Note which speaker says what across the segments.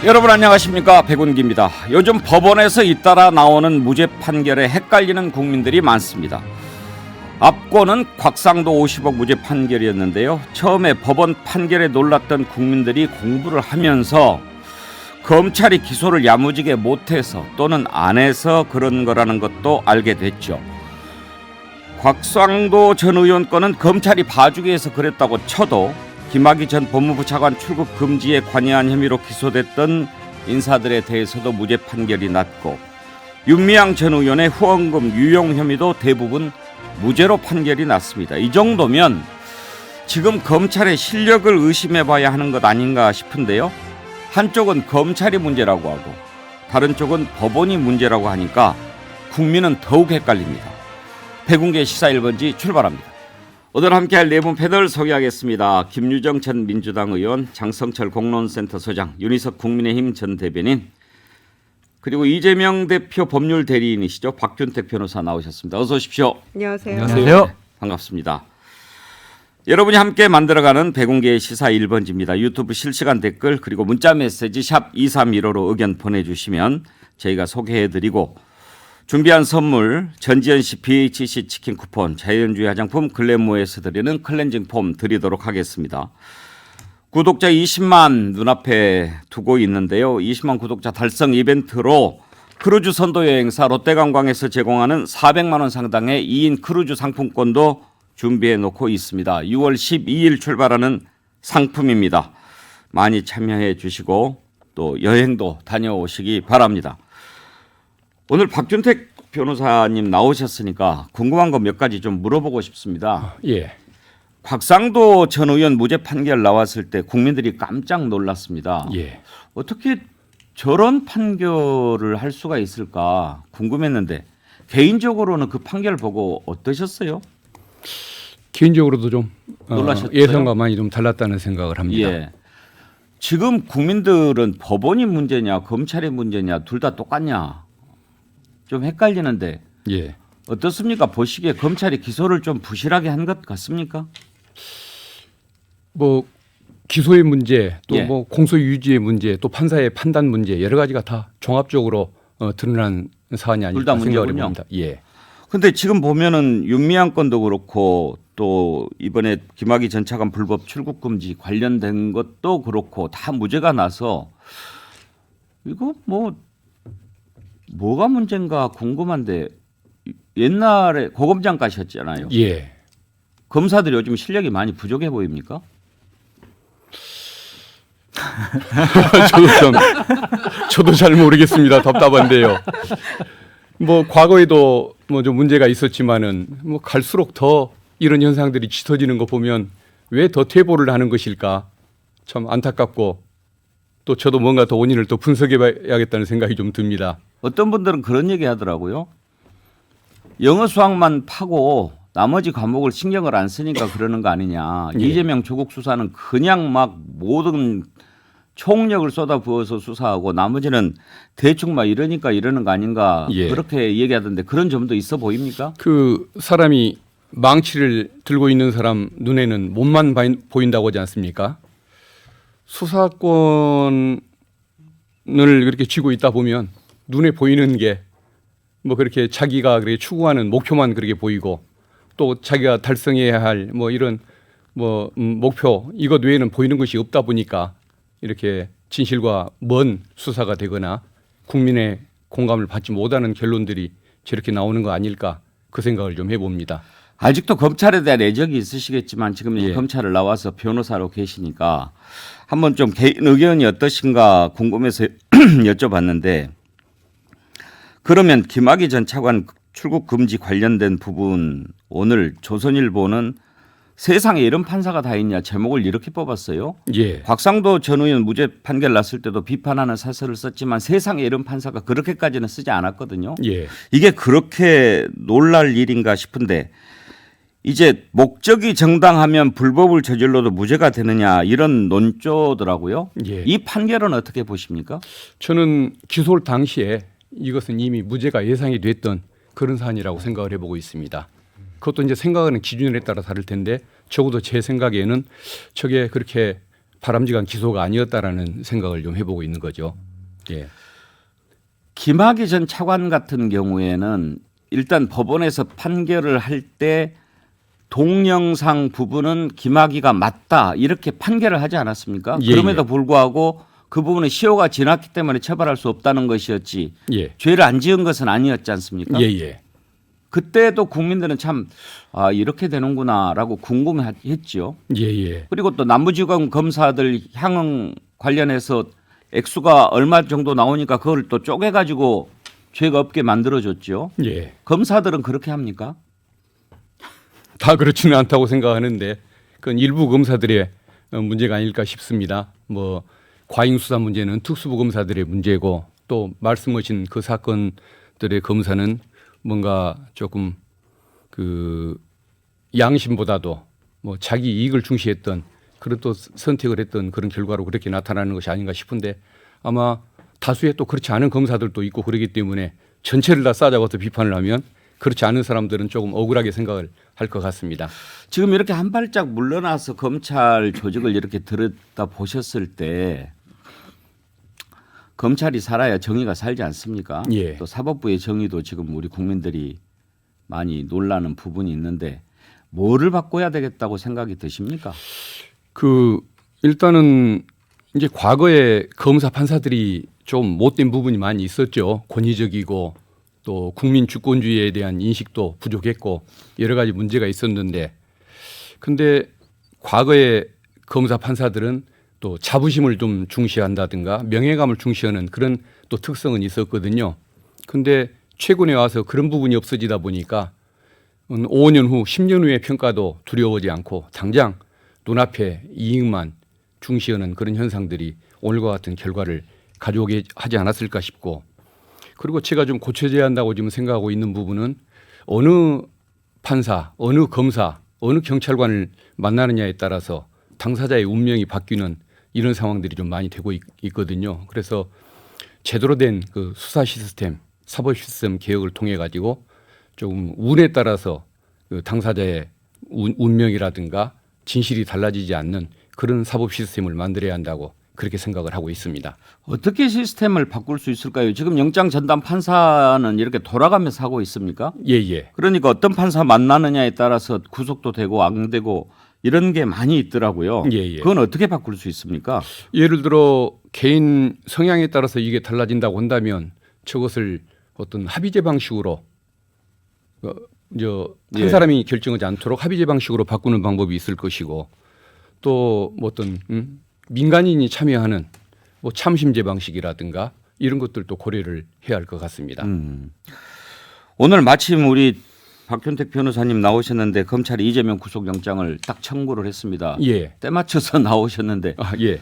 Speaker 1: 여러분 안녕하십니까, 백운기입니다. 요즘 법원에서 잇따라 나오는 무죄 판결에 헷갈리는 국민들이 많습니다. 앞권은 곽상도 50억 무죄 판결이었는데요. 처음에 법원 판결에 놀랐던 국민들이 공부를 하면서 검찰이 기소를 야무지게 못해서 또는 안 해서 그런 거라는 것도 알게 됐죠. 곽상도 전 의원 건은 검찰이 봐주기 위해서 그랬다고 쳐도 김학의 전 법무부 차관 출국 금지에 관여한 혐의로 기소됐던 인사들에 대해서도 무죄 판결이 났고, 윤미향 전 의원의 후원금 유용 혐의도 대부분 무죄로 판결이 났습니다. 이 정도면 지금 검찰의 실력을 의심해봐야 하는 것 아닌가 싶은데요. 한쪽은 검찰이 문제라고 하고 다른 쪽은 법원이 문제라고 하니까 국민은 더욱 헷갈립니다. 백운계 시사 1번지 출발합니다. 오늘 함께할 네 분 패널 소개하겠습니다. 김유정 전 민주당 의원, 장성철 공론센터 소장, 윤희석 국민의힘 전 대변인, 그리고 이재명 대표 법률 대리인이시죠, 박준택 변호사 나오셨습니다. 어서 오십시오.
Speaker 2: 안녕하세요.
Speaker 3: 안녕하세요.
Speaker 1: 반갑습니다. 여러분이 함께 만들어가는 백운계의 시사 1번지입니다. 유튜브 실시간 댓글 그리고 문자 메시지 샵 2315로 의견 보내주시면 저희가 소개해드리고, 준비한 선물 전지현씨 BHC 치킨 쿠폰, 자연주의 화장품 글래모에서 드리는 클렌징 폼 드리도록 하겠습니다. 구독자 20만 눈앞에 두고 있는데요. 20만 구독자 달성 이벤트로 크루즈 선도 여행사 롯데관광에서 제공하는 400만 원 상당의 2인 크루즈 상품권도 준비해 놓고 있습니다. 6월 12일 출발하는 상품입니다. 많이 참여해 주시고 또 여행도 다녀오시기 바랍니다. 오늘 박준택 변호사님 나오셨으니까 궁금한 거 몇 가지 좀 물어보고 싶습니다.
Speaker 3: 예.
Speaker 1: 곽상도 전 의원 무죄 판결 나왔을 때 국민들이 깜짝 놀랐습니다.
Speaker 3: 예.
Speaker 1: 어떻게 저런 판결을 할 수가 있을까 궁금했는데, 개인적으로는 그 판결 보고 어떠셨어요?
Speaker 3: 개인적으로도 좀
Speaker 1: 놀라셨어요?
Speaker 3: 예상과 많이 좀 달랐다는 생각을 합니다.
Speaker 1: 예. 지금 국민들은 법원이 문제냐 검찰이 문제냐 둘 다 똑같냐 좀 헷갈리는데
Speaker 3: 예.
Speaker 1: 어떻습니까? 보시기에 검찰이 기소를 좀 부실하게 한 것 같습니까?
Speaker 3: 뭐 기소의 문제, 또
Speaker 1: 예.
Speaker 3: 뭐 공소 유지의 문제, 또 판사의 판단 문제, 여러 가지가 다 종합적으로 드러난 사안이
Speaker 1: 둘 다
Speaker 3: 아닐까 생각을
Speaker 1: 문제군요.
Speaker 3: 해봅니다. 예.
Speaker 1: 근데 지금 보면은 윤미향 건도 그렇고 또 이번에 김학의 전 차관 불법 출국 금지 관련된 것도 그렇고 다 무죄가 나서 이거 뭐가 문제인가 궁금한데, 옛날에 고검장 가셨잖아요.
Speaker 3: 예.
Speaker 1: 검사들이 요즘 실력이 많이 부족해 보입니까?
Speaker 3: 저도 잘 모르겠습니다. 답답한데요. 뭐 과거에도 뭐 좀 문제가 있었지만은 뭐 갈수록 더 이런 현상들이 짙어지는 거 보면 왜 더 퇴보를 하는 것일까 참 안타깝고, 또 저도 뭔가 더 원인을 또 분석해봐야겠다는 생각이 좀 듭니다.
Speaker 1: 어떤 분들은 그런 얘기 하더라고요. 영어 수학만 파고 나머지 과목을 신경을 안 쓰니까 그러는 거 아니냐.
Speaker 3: 예.
Speaker 1: 이재명 조국 수사는 그냥 막 모든 총력을 쏟아부어서 수사하고 나머지는 대충 막 이러니까 이러는 거 아닌가.
Speaker 3: 예.
Speaker 1: 그렇게 얘기하던데 그런 점도 있어 보입니까?
Speaker 3: 그 사람이 망치를 들고 있는 사람 눈에는 몸만 보인다고 하지 않습니까? 수사권을 그렇게 쥐고 있다 보면 눈에 보이는 게 뭐 그렇게 자기가 그렇게 추구하는 목표만 그렇게 보이고, 또 자기가 달성해야 할 뭐 이런 뭐 목표 이것 외에는 보이는 것이 없다 보니까 이렇게 진실과 먼 수사가 되거나 국민의 공감을 받지 못하는 결론들이 저렇게 나오는 거 아닐까, 그 생각을 좀 해봅니다.
Speaker 1: 아직도 검찰에 대한 애정이 있으시겠지만 지금
Speaker 3: 예.
Speaker 1: 검찰을 나와서 변호사로 계시니까 한번 좀 개인 의견이 어떠신가 궁금해서 여쭤봤는데, 그러면 김학의 전 차관 출국 금지 관련된 부분 오늘 조선일보는 세상에 이런 판사가 다 있냐 제목을 이렇게 뽑았어요.
Speaker 3: 예.
Speaker 1: 곽상도 전 의원 무죄 판결 났을 때도 비판하는 사설을 썼지만 세상에 이런 판사가 그렇게까지는 쓰지 않았거든요.
Speaker 3: 예.
Speaker 1: 이게 그렇게 놀랄 일인가 싶은데, 이제 목적이 정당하면 불법을 저질러도 무죄가 되느냐 이런 논조더라고요.
Speaker 3: 예.
Speaker 1: 이 판결은 어떻게 보십니까?
Speaker 3: 저는 기소 당시에 이것은 이미 무죄가 예상이 됐던 그런 사안이라고 생각을 해보고 있습니다. 그것도 이제 생각하는 기준에 따라 다를 텐데 적어도 제 생각에는 저게 그렇게 바람직한 기소가 아니었다라는 생각을 좀 해보고 있는 거죠. 예.
Speaker 1: 김학의 전 차관 같은 경우에는 일단 법원에서 판결을 할 때 동영상 부분은 김학의가 맞다 이렇게 판결을 하지 않았습니까?
Speaker 3: 예,
Speaker 1: 그럼에도
Speaker 3: 예.
Speaker 1: 불구하고 그 부분은 시효가 지났기 때문에 처벌할 수 없다는 것이었지
Speaker 3: 예.
Speaker 1: 죄를 안 지은 것은 아니었지 않습니까?
Speaker 3: 예, 예.
Speaker 1: 그때도 국민들은 참 이렇게 되는구나라고 궁금했지요.
Speaker 3: 예, 예.
Speaker 1: 그리고 또 남부지검 검사들 향응 관련해서 액수가 얼마 정도 나오니까 그걸 또 쪼개가지고 죄가 없게 만들어줬죠.
Speaker 3: 예.
Speaker 1: 검사들은 그렇게 합니까?
Speaker 3: 다 그렇지는 않다고 생각하는데 그건 일부 검사들의 문제가 아닐까 싶습니다. 뭐 과잉 수사 문제는 특수부 검사들의 문제고 또 말씀하신 그 사건들의 검사는 뭔가 조금 그 양심보다도 뭐 자기 이익을 중시했던 그런 또 선택을 했던 그런 결과로 그렇게 나타나는 것이 아닌가 싶은데 아마 다수의 또 그렇지 않은 검사들도 있고 그러기 때문에 전체를 다 싸잡아서 비판을 하면 그렇지 않은 사람들은 조금 억울하게 생각을 할 것 같습니다.
Speaker 1: 지금 이렇게 한 발짝 물러나서 검찰 조직을 이렇게 들여다 보셨을 때 검찰이 살아야 정의가 살지 않습니까?
Speaker 3: 예.
Speaker 1: 또 사법부의 정의도 지금 우리 국민들이 많이 놀라는 부분이 있는데 뭐를 바꿔야 되겠다고 생각이 드십니까?
Speaker 3: 그 일단은 이제 과거에 검사 판사들이 좀 못된 부분이 많이 있었죠. 권위적이고 또 국민 주권주의에 대한 인식도 부족했고 여러 가지 문제가 있었는데 근데 과거에 검사 판사들은 또 자부심을 좀 중시한다든가 명예감을 중시하는 그런 또 특성은 있었거든요. 근데 최근에 와서 그런 부분이 없어지다 보니까 5년 후, 10년 후의 평가도 두려워하지 않고 당장 눈앞에 이익만 중시하는 그런 현상들이 오늘과 같은 결과를 가져오게 하지 않았을까 싶고 그리고 제가 좀 고쳐져야 한다고 지금 생각하고 있는 부분은 어느 판사, 어느 검사, 어느 경찰관을 만나느냐에 따라서 당사자의 운명이 바뀌는 이런 상황들이 좀 많이 되고 있거든요. 그래서 제대로 된 그 수사 시스템, 사법 시스템 개혁을 통해 가지고 조금 운에 따라서 그 당사자의 운명이라든가 진실이 달라지지 않는 그런 사법 시스템을 만들어야 한다고 그렇게 생각을 하고 있습니다.
Speaker 1: 어떻게 시스템을 바꿀 수 있을까요? 지금 영장 전담 판사는 이렇게 돌아가면서 하고 있습니까?
Speaker 3: 예, 예.
Speaker 1: 그러니까 어떤 판사 만나느냐에 따라서 구속도 되고 안 되고 이런 게 많이 있더라고요.
Speaker 3: 예, 예.
Speaker 1: 그건 어떻게 바꿀 수 있습니까?
Speaker 3: 예를 들어 개인 성향에 따라서 이게 달라진다고 한다면 저것을 어떤 합의제 방식으로 한
Speaker 1: 예.
Speaker 3: 사람이 결정하지 않도록 합의제 방식으로 바꾸는 방법이 있을 것이고 또 뭐 어떤 민간인이 참여하는 뭐 참심제 방식이라든가 이런 것들도 고려를 해야 할 것 같습니다.
Speaker 1: 오늘 마침 우리 박현택 변호사님 나오셨는데 검찰이 이재명 구속영장을 딱 청구를 했습니다.
Speaker 3: 예.
Speaker 1: 때 맞춰서 나오셨는데
Speaker 3: 아, 예.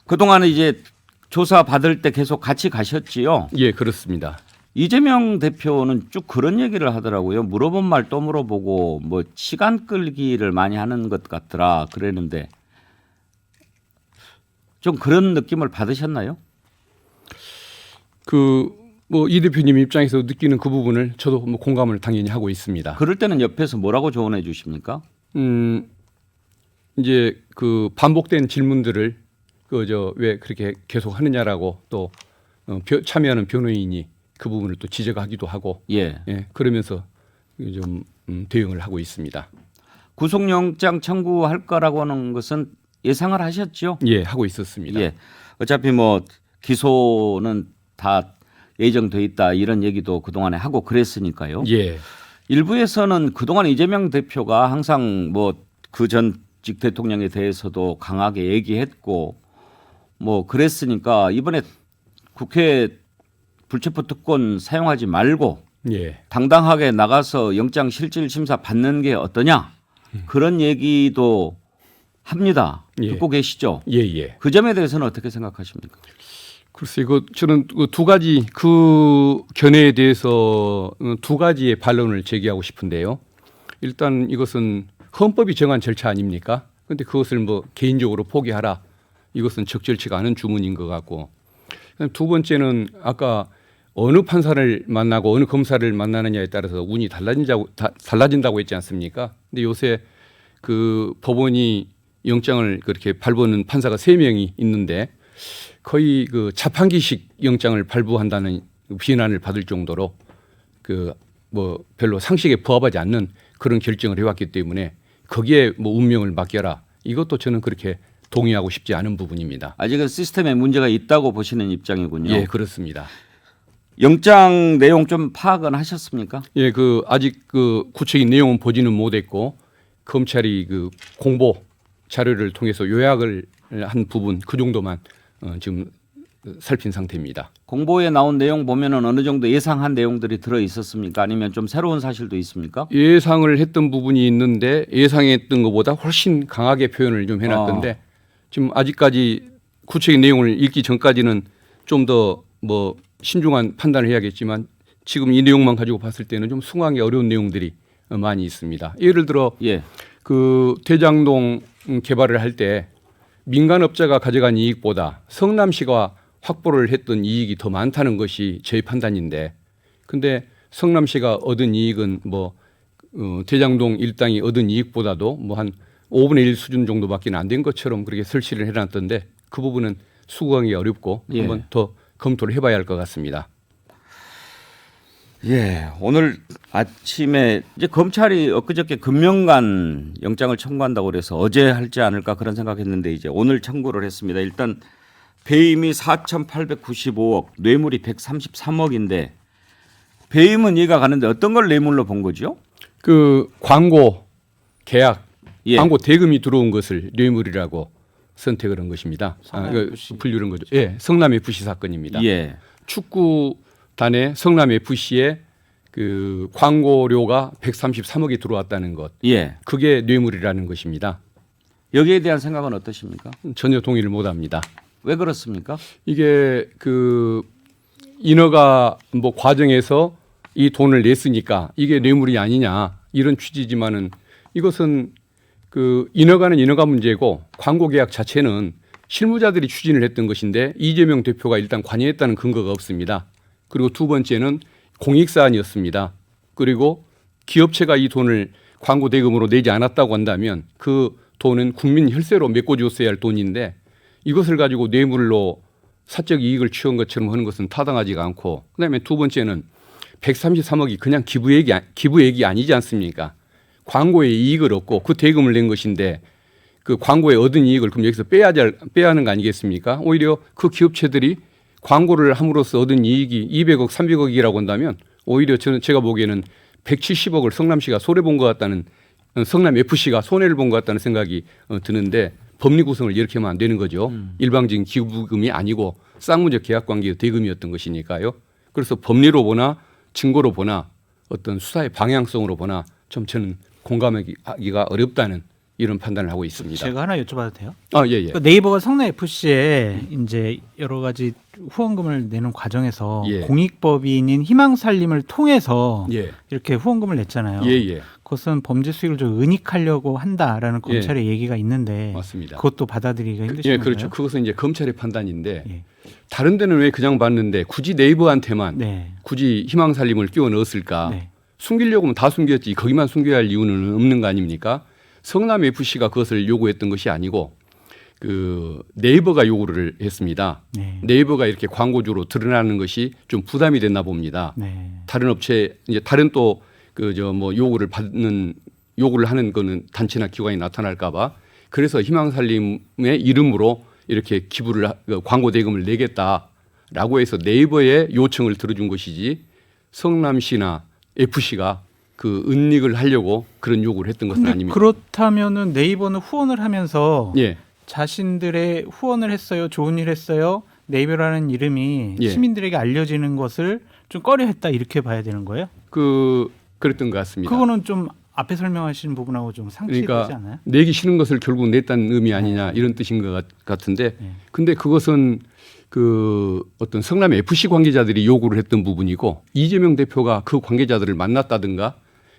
Speaker 1: 그동안은 이제 조사 받을 때 계속 같이 가셨지요.
Speaker 3: 예, 그렇습니다.
Speaker 1: 이재명 대표는 쭉 그런 얘기를 하더라고요. 물어본 말 또 물어보고 뭐 시간 끌기를 많이 하는 것 같더라 그랬는데 좀 그런 느낌을 받으셨나요?
Speaker 3: 그 뭐 이 대표님 입장에서 느끼는 그 부분을 저도 뭐 공감을 당연히 하고 있습니다.
Speaker 1: 그럴 때는 옆에서 뭐라고 조언해 주십니까?
Speaker 3: 이제 그 반복된 질문들을 왜 그렇게 계속 하느냐라고 또 참여하는 변호인이 그 부분을 또 지적하기도 하고
Speaker 1: 예.
Speaker 3: 그러면서 좀 대응을 하고 있습니다.
Speaker 1: 구속영장 청구할 거라고 하는 것은 예상을 하셨죠?
Speaker 3: 예, 하고 있었습니다.
Speaker 1: 예. 어차피 뭐 기소는 다 예정돼 있다 이런 얘기도 그동안에 하고 그랬으니까요.
Speaker 3: 예.
Speaker 1: 일부에서는 그동안 이재명 대표가 항상 뭐 그 전직 대통령에 대해서도 강하게 얘기했고 뭐 그랬으니까 이번에 국회 불체포 특권 사용하지 말고
Speaker 3: 예.
Speaker 1: 당당하게 나가서 영장 실질 심사 받는 게 어떠냐 그런 얘기도 합니다.
Speaker 3: 예.
Speaker 1: 듣고 계시죠?
Speaker 3: 예, 예.
Speaker 1: 그 점에 대해서는 어떻게 생각하십니까?
Speaker 3: 글쎄, 저는 두 가지 그 견해에 대해서 두 가지의 반론을 제기하고 싶은데요. 일단 이것은 헌법이 정한 절차 아닙니까? 그런데 그것을 뭐 개인적으로 포기하라. 이것은 적절치가 않은 주문인 것 같고. 두 번째는 아까 어느 판사를 만나고 어느 검사를 만나느냐에 따라서 운이 달라진다고 했지 않습니까? 근데 요새 그 법원이 영장을 그렇게 발부하는 판사가 3명이 있는데 거의 그 자판기식 영장을 발부한다는 비난을 받을 정도로 그 뭐 별로 상식에 부합하지 않는 그런 결정을 해왔기 때문에 거기에 뭐 운명을 맡겨라. 이것도 저는 그렇게 동의하고 싶지 않은 부분입니다.
Speaker 1: 아직은 시스템에 문제가 있다고 보시는 입장이군요.
Speaker 3: 예, 그렇습니다.
Speaker 1: 영장 내용 좀 파악은 하셨습니까?
Speaker 3: 예, 그 아직 그 구체적인 내용은 보지는 못했고 검찰이 그 공보 자료를 통해서 요약을 한 부분 그 정도만 지금 살핀 상태입니다.
Speaker 1: 공보에 나온 내용 보면은 어느 정도 예상한 내용들이 들어 있었습니까? 아니면 좀 새로운 사실도 있습니까?
Speaker 3: 예상을 했던 부분이 있는데 예상했던 것보다 훨씬 강하게 표현을 좀 해놨던데 지금 아직까지 구체적인 내용을 읽기 전까지는 좀 더 뭐 신중한 판단을 해야겠지만 지금 이 내용만 가지고 봤을 때는 좀 수긍하기 어려운 내용들이 많이 있습니다. 예를 들어
Speaker 1: 예.
Speaker 3: 그 대장동 개발을 할 때 민간업자가 가져간 이익보다 성남시가 확보를 했던 이익이 더 많다는 것이 저희 판단인데 근데 성남시가 얻은 이익은 뭐 대장동 일당이 얻은 이익보다도 뭐 한 5분의 1 수준 정도밖에 안 된 것처럼 그렇게 설치를 해놨던데 그 부분은 수긍하기 어렵고
Speaker 1: 예.
Speaker 3: 한번 더 검토를 해봐야 할 것 같습니다.
Speaker 1: 예, 오늘 아침에 이제 검찰이 엊그저께 금명간 영장을 청구한다고 그래서 어제 할지 않을까 그런 생각했는데 이제 오늘 청구를 했습니다. 일단 배임이 4,895억, 뇌물이 133억인데 배임은 이해가 가는데 어떤 걸 뇌물로 본 거죠?
Speaker 3: 그 광고 계약,
Speaker 1: 예.
Speaker 3: 광고 대금이 들어온 것을 뇌물이라고 선택을 한 것입니다. 분류를 한 거죠. 예, 성남 FC 사건입니다.
Speaker 1: 예.
Speaker 3: 축구단의 성남 FC에 그 광고료가 133억이 들어왔다는 것,
Speaker 1: 예.
Speaker 3: 그게 뇌물이라는 것입니다.
Speaker 1: 여기에 대한 생각은 어떠십니까?
Speaker 3: 전혀 동의를 못합니다.
Speaker 1: 왜 그렇습니까?
Speaker 3: 이게 그 인허가 뭐 과정에서 이 돈을 냈으니까 이게 뇌물이 아니냐 이런 취지지만은 이것은 그 인허가는 인허가 문제고 광고 계약 자체는 실무자들이 추진을 했던 것인데 이재명 대표가 일단 관여했다는 근거가 없습니다. 그리고 두 번째는 공익 사안이었습니다. 그리고 기업체가 이 돈을 광고 대금으로 내지 않았다고 한다면 그 돈은 국민 혈세로 메꿔줬어야 할 돈인데 이것을 가지고 뇌물로 사적 이익을 취한 것처럼 하는 것은 타당하지가 않고 그다음에 두 번째는 133억이 그냥 기부액이 아니지 않습니까? 광고에 이익을 얻고 그 대금을 낸 것인데 그 광고에 얻은 이익을 그럼 여기서 빼야 하는 거 아니겠습니까? 오히려 그 기업체들이 광고를 함으로써 얻은 이익이 200억, 300억이라고 한다면 오히려 제가 보기에는 170억을 성남시가 손해본 것 같다는 성남 FC가 손해를 본 것 같다는 생각이 드는데 법리 구성을 이렇게 하면 안 되는 거죠. 일방적인 기부금이 아니고 쌍무적 계약관계의 대금이었던 것이니까요. 그래서 법리로 보나 증거로 보나 어떤 수사의 방향성으로 보나 좀 저는 공감하기가 어렵다는 이런 판단을 하고 있습니다.
Speaker 2: 제가 하나 여쭤봐도 돼요?
Speaker 3: 아, 예, 예.
Speaker 2: 그러니까 네이버가 성남 FC에 이제 여러 가지 후원금을 내는 과정에서
Speaker 3: 예.
Speaker 2: 공익법인인 희망살림을 통해서
Speaker 3: 예.
Speaker 2: 이렇게 후원금을 냈잖아요.
Speaker 3: 예, 예.
Speaker 2: 그것은 범죄 수익을 좀 은닉하려고 한다라는
Speaker 3: 예.
Speaker 2: 검찰의 얘기가 있는데
Speaker 3: 맞습니다.
Speaker 2: 그것도 받아들이기가 힘드신
Speaker 3: 예,
Speaker 2: 건가요?
Speaker 3: 그렇죠. 그것은 이제 검찰의 판단인데
Speaker 2: 예.
Speaker 3: 다른 데는 왜 그냥 봤는데 굳이 네이버한테만
Speaker 2: 네.
Speaker 3: 굳이 희망살림을 끼워 넣었을까?
Speaker 2: 네.
Speaker 3: 숨기려고 하면 다 숨겼지 거기만 숨겨야 할 이유는 없는 거 아닙니까? 성남 FC가 그것을 요구했던 것이 아니고 그 네이버가 요구를 했습니다.
Speaker 2: 네.
Speaker 3: 네이버가 이렇게 광고주로 드러나는 것이 좀 부담이 됐나 봅니다.
Speaker 2: 네.
Speaker 3: 다른 업체 이제 다른 또 그 저 뭐 요구를 하는 거는 단체나 기관이 나타날까봐 그래서 희망살림의 이름으로 이렇게 광고 대금을 내겠다라고 해서 네이버의 요청을 들어준 것이지 성남시나 FC가 그 은닉을 하려고 그런 요구를 했던 것은
Speaker 2: 근데
Speaker 3: 아닙니다.
Speaker 2: 그렇다면은 네이버는 후원을 하면서
Speaker 3: 예,
Speaker 2: 자신들의 후원을 했어요, 좋은 일 했어요. 네이버라는 이름이
Speaker 3: 예.
Speaker 2: 시민들에게 알려지는 것을 좀 꺼려했다 이렇게 봐야 되는 거예요?
Speaker 3: 그랬던 것 같습니다.
Speaker 2: 그거는 좀 앞에 설명하신 부분하고 좀 상치되지
Speaker 3: 그러니까
Speaker 2: 않아요?
Speaker 3: 내기 싫은 것을 결국 냈다는 의미 아니냐 이런 뜻인 것 같은데, 근데 그것은 그 어떤 성남 FC 관계자들이 요구를 했던 부분이고 이재명 대표가 그 관계자들을 만났다든가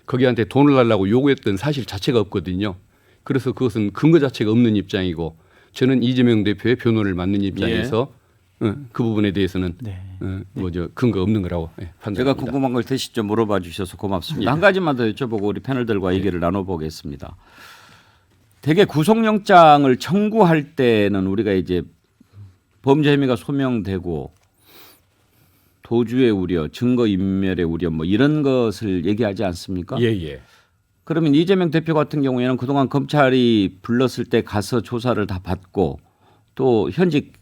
Speaker 3: 거기한테 돈을 달라고 요구했던 사실 자체가 없거든요. 그래서 그것은 근거 자체가 없는 입장이고 저는 이재명 대표의 변호를 맡는 입장에서 그 부분에 대해서는
Speaker 2: 네.
Speaker 3: 근거 없는 거라고 판단합니다.
Speaker 1: 제가 궁금한 걸 대신 좀 물어봐 주셔서 고맙습니다. 한 가지만 더 여쭤보고 우리 패널들과 얘기를 나눠보겠습니다. 대개 구속영장을 청구할 때는 우리가 이제 범죄 혐의가 소명되고 도주의 우려, 증거인멸의 우려 뭐 이런 것을 얘기하지 않습니까?
Speaker 3: 예, 예.
Speaker 1: 그러면 이재명 대표 같은 경우에는 그동안 검찰이 불렀을 때 가서 조사를 다 받고 또 현직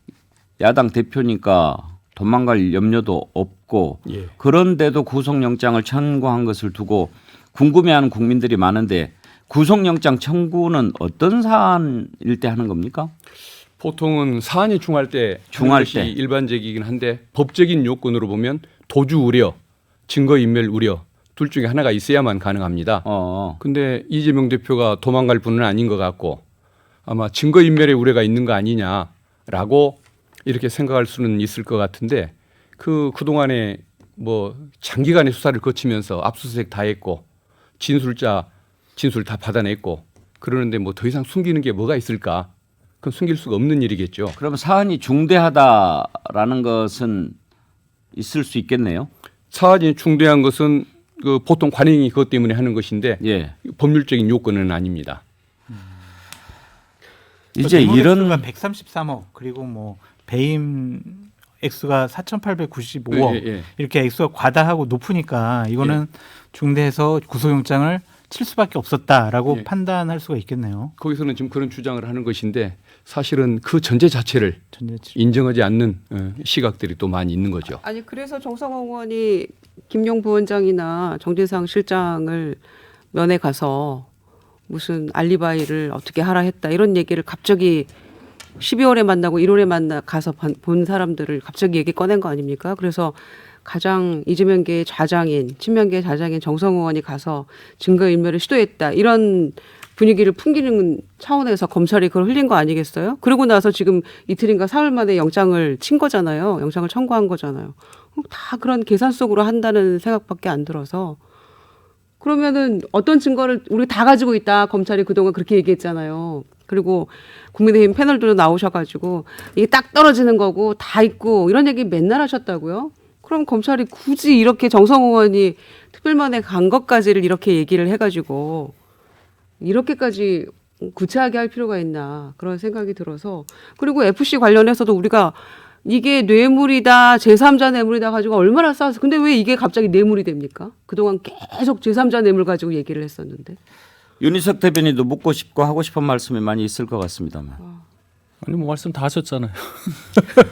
Speaker 1: 야당 대표니까 도망갈 염려도 없고
Speaker 3: 예.
Speaker 1: 그런데도 구속영장을 청구한 것을 두고 궁금해하는 국민들이 많은데 구속영장 청구는 어떤 사안일 때 하는 겁니까?
Speaker 3: 보통은 사안이 중할 때
Speaker 1: 중할
Speaker 3: 것이
Speaker 1: 때.
Speaker 3: 일반적이긴 한데 법적인 요건으로 보면 도주 우려, 증거인멸 우려 둘 중에 하나가 있어야만 가능합니다. 근데 이재명 대표가 도망갈 분은 아닌 것 같고 아마 증거인멸의 우려가 있는 거 아니냐라고 이렇게 생각할 수는 있을 것 같은데 그동안에 뭐 장기간의 수사를 거치면서 압수수색 다 했고 진술 다 받아냈고 그러는데 뭐 더 이상 숨기는 게 뭐가 있을까? 그건 숨길 수가 없는 일이겠죠.
Speaker 1: 그러면 사안이 중대하다라는 것은 있을 수 있겠네요.
Speaker 3: 사안이 중대한 것은 그 보통 관행이 그것 때문에 하는 것인데
Speaker 1: 예.
Speaker 3: 법률적인 요건은 아닙니다.
Speaker 1: 이제 이런
Speaker 2: 133억 그리고 뭐 배임 액수가 4,895억
Speaker 3: 예, 예.
Speaker 2: 이렇게 액수가 과다하고 높으니까 이거는 중대해서 구속영장을 칠 수밖에 없었다라고
Speaker 3: 예.
Speaker 2: 판단할 수가 있겠네요.
Speaker 3: 거기서는 지금 그런 주장을 하는 것인데 사실은 그 전제 자체를
Speaker 2: 전제치.
Speaker 3: 인정하지 않는 시각들이 또 많이 있는 거죠.
Speaker 4: 아니 그래서 정성호 의원이 김용 부원장이나 정진상 실장을 면회 가서 무슨 알리바이를 어떻게 하라 했다 이런 얘기를 갑자기 12월에 만나고 1월에 만나 가서 본 사람들을 갑자기 얘기 꺼낸 거 아닙니까? 그래서 가장 이재명계의 좌장인 친명계의 좌장인 정성호 의원이 가서 증거인멸을 시도했다 이런 분위기를 풍기는 차원에서 검찰이 그걸 흘린 거 아니겠어요? 그러고 나서 지금 이틀인가 사흘 만에 영장을 친 거잖아요. 영장을 청구한 거잖아요. 다 그런 계산 속으로 한다는 생각밖에 안 들어서 그러면은 어떤 증거를 우리 다 가지고 있다. 검찰이 그동안 그렇게 얘기했잖아요. 그리고 국민의힘 패널들도 나오셔가지고 이게 딱 떨어지는 거고 다 있고 이런 얘기 맨날 하셨다고요? 그럼 검찰이 굳이 이렇게 정성호 의원이 특별만에 간 것까지를 이렇게 얘기를 해가지고 이렇게까지 구체하게 할 필요가 있나 그런 생각이 들어서 그리고 FC 관련해서도 우리가 이게 뇌물이다 제3자 뇌물이다 가지고 얼마나 싸워서 근데 왜 이게 갑자기 뇌물이 됩니까? 그동안 계속 제3자 뇌물 가지고 얘기를 했었는데
Speaker 1: 윤희석 대변인도 묻고 싶고 하고 싶은 말씀이 많이 있을 것 같습니다만
Speaker 5: 아니 뭐 말씀 다 하셨잖아요.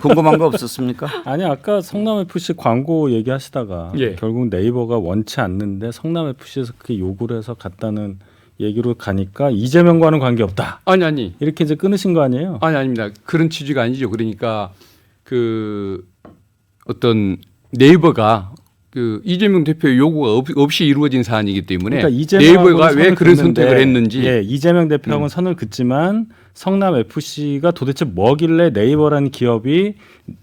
Speaker 1: 궁금한 거 없었습니까?
Speaker 5: 아니 아까 성남FC 광고 얘기하시다가
Speaker 3: 예.
Speaker 5: 결국 네이버가 원치 않는데 성남FC에서 그렇게 요구를 해서 갔다는 얘기로 가니까 이재명과는 관계없다.
Speaker 3: 아니
Speaker 5: 이렇게 이제 끊으신 거 아니에요?
Speaker 3: 아닙니다. 그런 취지가 아니죠. 그러니까 그 어떤 네이버가 그 이재명 대표의 요구가 없이 이루어진 사안이기 때문에
Speaker 5: 그러니까
Speaker 3: 네이버가 왜 그런 선택을 했는지
Speaker 5: 예, 이재명 대표하고는 선을 긋지만 성남FC가 도대체 뭐길래 네이버라는 기업이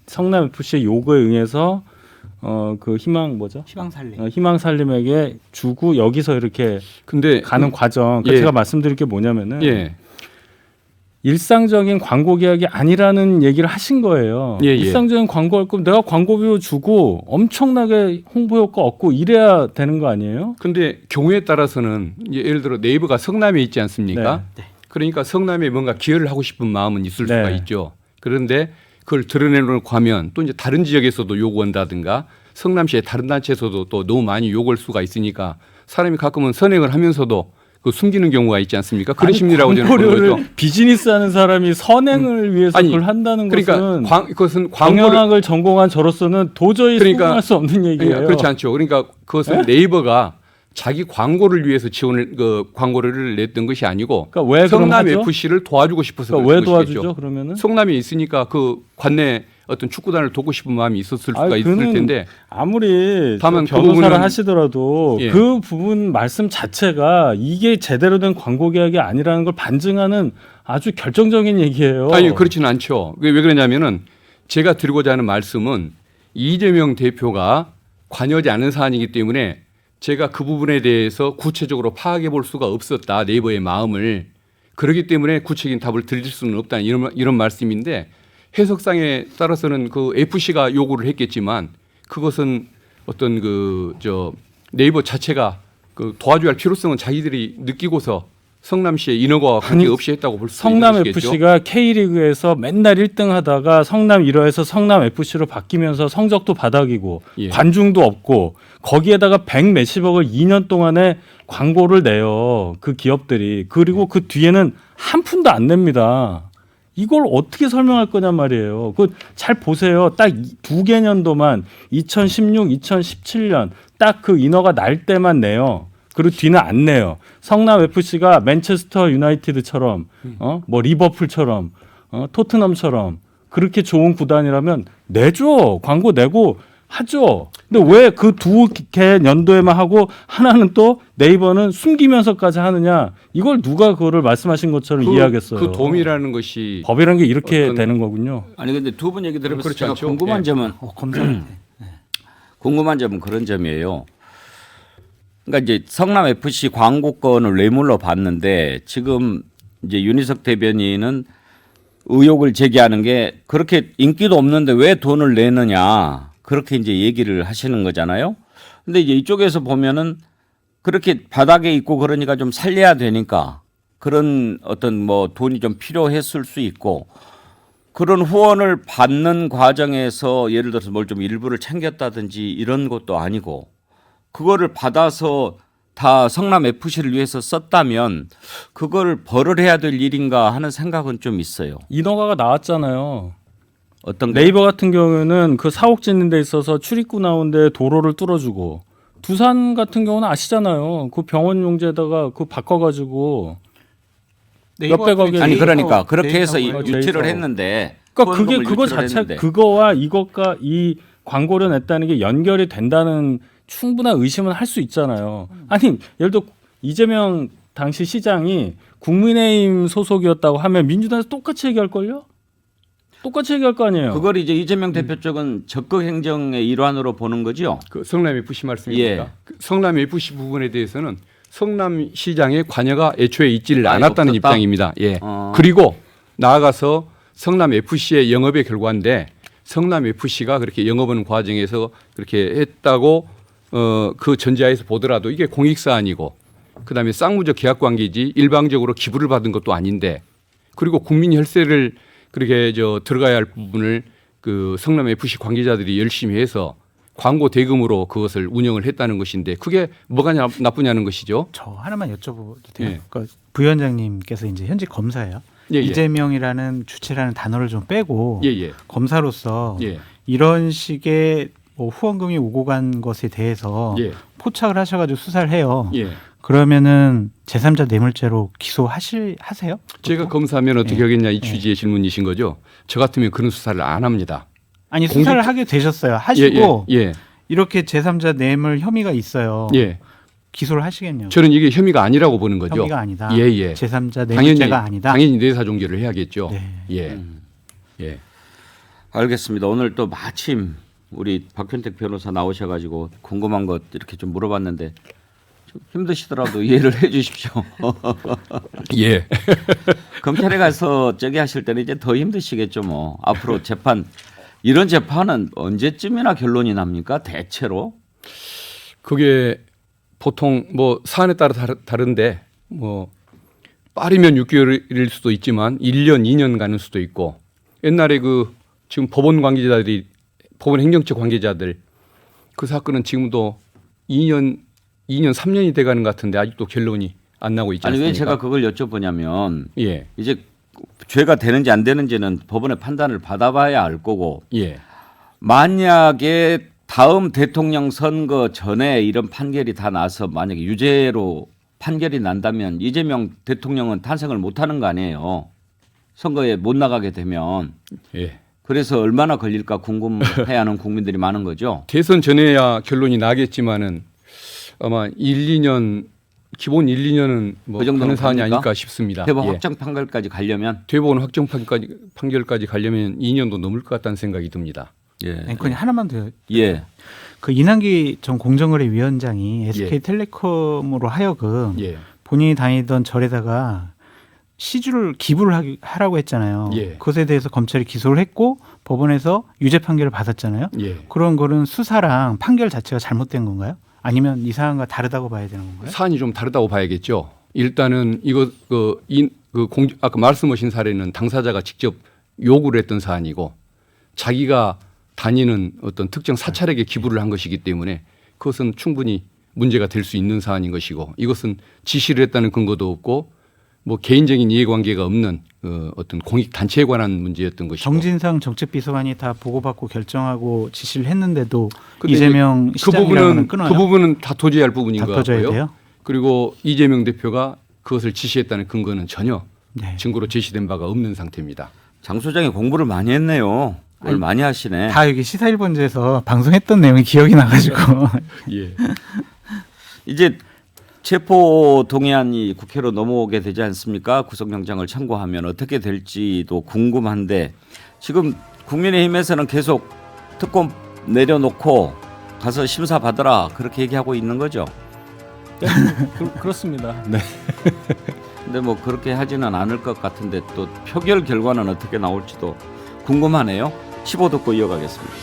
Speaker 5: 성남FC의 요구에 응해서 그 희망 뭐죠?
Speaker 2: 희망살림.
Speaker 5: 희망살림에게 주고 여기서 이렇게
Speaker 3: 근데
Speaker 5: 가는 과정. 그러니까
Speaker 3: 예.
Speaker 5: 제가 말씀드릴 게 뭐냐면은
Speaker 3: 예.
Speaker 5: 일상적인 광고 계약이 아니라는 얘기를 하신 거예요.
Speaker 3: 예, 예.
Speaker 5: 일상적인 광고할 거면 내가 광고비로 주고 엄청나게 홍보 효과 얻고 이래야 되는 거 아니에요?
Speaker 3: 근데 경우에 따라서는 예를 들어 네이버가 성남에 있지 않습니까?
Speaker 2: 네.
Speaker 3: 그러니까 성남에 뭔가 기여를 하고 싶은 마음은 있을 수가
Speaker 5: 네.
Speaker 3: 있죠. 그런데 그걸 드러내놓고 하면 또 이제 다른 지역에서도 요구한다든가 성남시의 다른 단체에서도 또 너무 많이 요구할 수가 있으니까 사람이 가끔은 선행을 하면서도 그 숨기는 경우가 있지 않습니까? 그런 심리라고 저는 보는 거죠.
Speaker 5: 비즈니스하는 사람이 선행을 위해서
Speaker 3: 아니,
Speaker 5: 그걸 한다는
Speaker 3: 그러니까
Speaker 5: 것은
Speaker 3: 그것은 광고를
Speaker 5: 경영학을 전공한 저로서는 도저히
Speaker 3: 그러니까
Speaker 5: 수긍할 수 없는 얘기예요.
Speaker 3: 그렇지 않죠. 그러니까 그것은 네이버가 자기 광고를 위해서 광고를 냈던 것이 아니고
Speaker 5: 그러니까 왜 그럼
Speaker 3: 성남
Speaker 5: 하죠?
Speaker 3: FC를 도와주고 싶어서
Speaker 5: 그러니까 왜
Speaker 3: 그런 것이겠죠.
Speaker 5: 도와주죠? 그러면은
Speaker 3: 성남에 있으니까 그 관내 어떤 축구단을 돕고 싶은 마음이 있었을 수가 있을
Speaker 5: 그는
Speaker 3: 텐데
Speaker 5: 아무리
Speaker 3: 다만 그
Speaker 5: 변호사를
Speaker 3: 부분은-
Speaker 5: 하시더라도
Speaker 3: 예.
Speaker 5: 그 부분 말씀 자체가 이게 제대로 된 광고 계약이 아니라는 걸 반증하는 아주 결정적인 얘기예요.
Speaker 3: 아니 그렇지는 않죠. 왜 그러냐면은 제가 드리고자 하는 말씀은 이재명 대표가 관여하지 않은 사안이기 때문에 제가 그 부분에 대해서 구체적으로 파악해 볼 수가 없었다. 네이버의 마음을. 그렇기 때문에 구체적인 답을 드릴 수는 없다. 이런 말씀인데 해석상에 따라서는 그 FC가 요구를 했겠지만 그것은 어떤 네이버 자체가 그 도와줘야 할 필요성은 자기들이 느끼고서 성남시의 인허가와 관계없이 했다고 볼 수
Speaker 5: 성남
Speaker 3: 있겠죠.
Speaker 5: FC가 K리그에서 맨날 1등 하다가 성남 1호에서 성남 FC로 바뀌면서 성적도 바닥이고
Speaker 3: 예.
Speaker 5: 관중도 없고 거기에다가 100 몇십억을 2년 동안에 광고를 내요. 그 기업들이. 그리고 그 뒤에는 한 푼도 안 냅니다. 이걸 어떻게 설명할 거냔 말이에요. 그 잘 보세요. 딱 두 개년도만 2016, 2017년 딱 그 인허가 날 때만 내요. 그리고 뒤는 안 내요. 성남 FC가 맨체스터 유나이티드처럼 뭐 리버풀처럼 토트넘처럼 그렇게 좋은 구단이라면 내줘. 광고 내고 하죠. 근데 왜 그 두 개 연도에만 하고 하나는 또 네이버는 숨기면서까지 하느냐? 이걸 누가 그거를 말씀하신 것처럼 이해하겠어요.
Speaker 3: 그 도움이라는 것이
Speaker 5: 법이라는 게 이렇게
Speaker 3: 어떤-
Speaker 5: 되는 거군요.
Speaker 1: 아니 근데 두 분 얘기 들으면서
Speaker 3: 그렇지
Speaker 1: 제가
Speaker 3: 않죠?
Speaker 1: 궁금한
Speaker 3: 예.
Speaker 1: 점은 궁금한 점은 그런 점이에요. 그러니까 이제 성남 FC 광고권을 뇌물로 받는데 지금 이제 윤희석 대변인은 의혹을 제기하는 게 그렇게 인기도 없는데 왜 돈을 내느냐 그렇게 이제 얘기를 하시는 거잖아요. 근데 이제 이쪽에서 보면은 그렇게 바닥에 있고 그러니까 좀 살려야 되니까 그런 어떤 뭐 돈이 좀 필요했을 수 있고 그런 후원을 받는 과정에서 예를 들어서 뭘 좀 일부를 챙겼다든지 이런 것도 아니고 그거를 받아서 다 성남 FC를 위해서 썼다면 그걸 벌을 해야 될 일인가 하는 생각은 좀 있어요.
Speaker 5: 인허가가 나왔잖아요.
Speaker 1: 어떤 게?
Speaker 5: 네이버 같은 경우는 그 사옥 짓는 데 있어서 출입구 나오는데 도로를 뚫어주고 두산 같은 경우는 아시잖아요. 그 병원 용지에다가 그 바꿔가지고 몇백억에
Speaker 1: 아니 그러니까 그렇게 해서
Speaker 5: 데이터고.
Speaker 1: 유치를
Speaker 5: 데이터고.
Speaker 1: 했는데
Speaker 5: 그러니까 그게
Speaker 1: 후원금을
Speaker 5: 그거
Speaker 1: 유치를
Speaker 5: 자체
Speaker 1: 했는데.
Speaker 5: 그거와 이것과 이 광고를 냈다는 게 연결이 된다는 충분한 의심은 할 수 있잖아요. 아니 예를 들어 이재명 당시 시장이 국민의힘 소속이었다고 하면 민주당에서 똑같이 얘기할 걸요? 똑같이 얘기할 거 아니에요.
Speaker 1: 그걸 이제 이재명 대표 쪽은 적극 행정의 일환으로 보는 거죠.
Speaker 3: 그 성남 FC 말씀입니까?
Speaker 1: 예.
Speaker 3: 그 성남 FC 부분에 대해서는 성남시장의 관여가 애초에 있지를
Speaker 1: 아예
Speaker 3: 않았다는
Speaker 1: 없었다?
Speaker 3: 입장입니다. 예.
Speaker 1: 어.
Speaker 3: 그리고 나아가서 성남 FC의 영업의 결과인데 성남 FC가 그렇게 영업하는 과정에서 그렇게 했다고 그 전제하에서 보더라도 이게 공익 사안이고 그다음에 쌍무적 계약 관계지 일방적으로 기부를 받은 것도 아닌데 그리고 국민 혈세를 그렇게 들어가야 할 부분을 그 성남 FC 관계자들이 열심히 해서 광고 대금으로 그것을 운영을 했다는 것인데 그게 뭐가 나쁘냐는 것이죠.
Speaker 2: 저 하나만 여쭤봐도 돼요?
Speaker 3: 예.
Speaker 2: 그러니까 부위원장님께서 이제 현직 검사예요.
Speaker 3: 예, 예.
Speaker 2: 이재명이라는 주체라는 단어를 좀 빼고
Speaker 3: 예, 예.
Speaker 2: 검사로서
Speaker 3: 예.
Speaker 2: 이런 식의 뭐 후원금이 오고 간 것에 대해서
Speaker 3: 예.
Speaker 2: 포착을 하셔가지고 수사를 해요.
Speaker 3: 예.
Speaker 2: 그러면은 제3자 뇌물죄로 하세요?
Speaker 3: 제가 검사하면 어떻게
Speaker 2: 예.
Speaker 3: 하겠냐 이 취지의 질문이신 거죠. 저 같으면 그런 수사를 안 합니다.
Speaker 2: 아니 수사를 하게 되셨어요. 하시고
Speaker 3: 예.
Speaker 2: 이렇게 제3자 뇌물 혐의가 있어요.
Speaker 3: 예.
Speaker 2: 기소를 하시겠냐고.
Speaker 3: 저는 이게 혐의가 아니라고 보는 거죠.
Speaker 2: 혐의가 아니다.
Speaker 3: 예, 예.
Speaker 2: 제3자
Speaker 3: 당연히
Speaker 2: 뇌물죄가 아니다.
Speaker 3: 당연히 내사종결을 해야겠죠.
Speaker 2: 네.
Speaker 3: 예. 예.
Speaker 1: 알겠습니다. 오늘 또 마침 우리 박현택 변호사 나오셔가지고 궁금한 것 이렇게 좀 물어봤는데 좀 힘드시더라도 이해를 해주십시오.
Speaker 3: 예.
Speaker 1: 검찰에 가서 저기 하실 때는 이제 더 힘드시겠죠. 뭐 앞으로 재판 이런 재판은 언제쯤이나 결론이 납니까? 대체로
Speaker 3: 그게 보통 뭐 사안에 따라 다른데 뭐 빠르면 6개월일 수도 있지만 1년, 2년 가는 수도 있고 옛날에 그 지금 법원 관계자들이 법원 행정처 관계자들 그 사건은 지금도 2년, 3년이 돼가는 것 같은데 아직도 결론이 안 나고 있지
Speaker 1: 아니
Speaker 3: 않습니까?
Speaker 1: 왜 제가 그걸 여쭤보냐면
Speaker 3: 예,
Speaker 1: 이제 죄가 되는지 안 되는지는 법원의 판단을 받아봐야 알 거고
Speaker 3: 예,
Speaker 1: 만약에 다음 대통령 선거 전에 이런 판결이 다 나서 만약에 유죄로 판결이 난다면 이재명 대통령은 탄생을 못하는 거 아니에요. 선거에 못 나가게 되면
Speaker 3: 예.
Speaker 1: 그래서 얼마나 걸릴까 궁금해하는 국민들이 많은 거죠.
Speaker 3: 대선 전에야 결론이 나겠지만은 아마 1, 2년 기본 1, 2년은 뭐
Speaker 1: 그 정도는
Speaker 3: 하는 사안이
Speaker 1: 갑니까?
Speaker 3: 아닐까 싶습니다.
Speaker 1: 대법
Speaker 3: 예.
Speaker 1: 확정 판결까지 가려면
Speaker 3: 대법원 확정 판결까지 가려면 2년도 넘을 것 같다는 생각이 듭니다.
Speaker 1: 예.
Speaker 2: 앵커님 하나만 더.
Speaker 1: 예.
Speaker 2: 그 이남기 전 공정거래위원장이 SK텔레콤으로 하여금
Speaker 3: 예.
Speaker 2: 본인이 다니던 절에다가 시주를 기부를 하라고 했잖아요.
Speaker 3: 예.
Speaker 2: 그것에 대해서 검찰이 기소를 했고 법원에서 유죄 판결을 받았잖아요.
Speaker 3: 예.
Speaker 2: 그런 거는 수사랑 판결 자체가 잘못된 건가요? 아니면 이 사안과 다르다고 봐야 되는 건가요?
Speaker 3: 사안이 좀 다르다고 봐야겠죠. 일단은 이거 아까 말씀하신 사례는 당사자가 직접 요구를 했던 사안이고 자기가 다니는 어떤 특정 사찰에게 기부를 한 것이기 때문에 그것은 충분히 문제가 될 수 있는 사안인 것이고 이것은 지시를 했다는 근거도 없고 뭐 개인적인 이해관계가 없는 어떤 공익 단체에 관한 문제였던 것이고
Speaker 2: 정진상 정책비서관이 다 보고받고 결정하고 지시를 했는데도
Speaker 3: 근데
Speaker 2: 이재명 시장이랑은 끊어요.
Speaker 3: 그 부분은 다 토지해야 할 부분인
Speaker 2: 다
Speaker 3: 것
Speaker 2: 터져야
Speaker 3: 같고요.
Speaker 2: 돼요.
Speaker 3: 그리고 이재명 대표가 그것을 지시했다는 근거는 전혀
Speaker 2: 네.
Speaker 3: 증거로 제시된 바가 없는 상태입니다.
Speaker 1: 장 소장이 공부를 많이 했네요. 오늘 많이 하시네.
Speaker 2: 다 여기 시사일본지에서 방송했던 내용이 기억이 나가지고
Speaker 3: 예.
Speaker 1: 이제 체포 동의안이 국회로 넘어오게 되지 않습니까? 구속영장을 청구하면 어떻게 될지도 궁금한데 지금 국민의힘에서는 계속 특검 내려놓고 가서 심사 받으라 그렇게 얘기하고 있는 거죠.
Speaker 5: 그렇습니다. 네.
Speaker 1: 근데 뭐 그렇게 하지는 않을 것 같은데 또 표결 결과는 어떻게 나올지도 궁금하네요. 15 듣고 이어가겠습니다.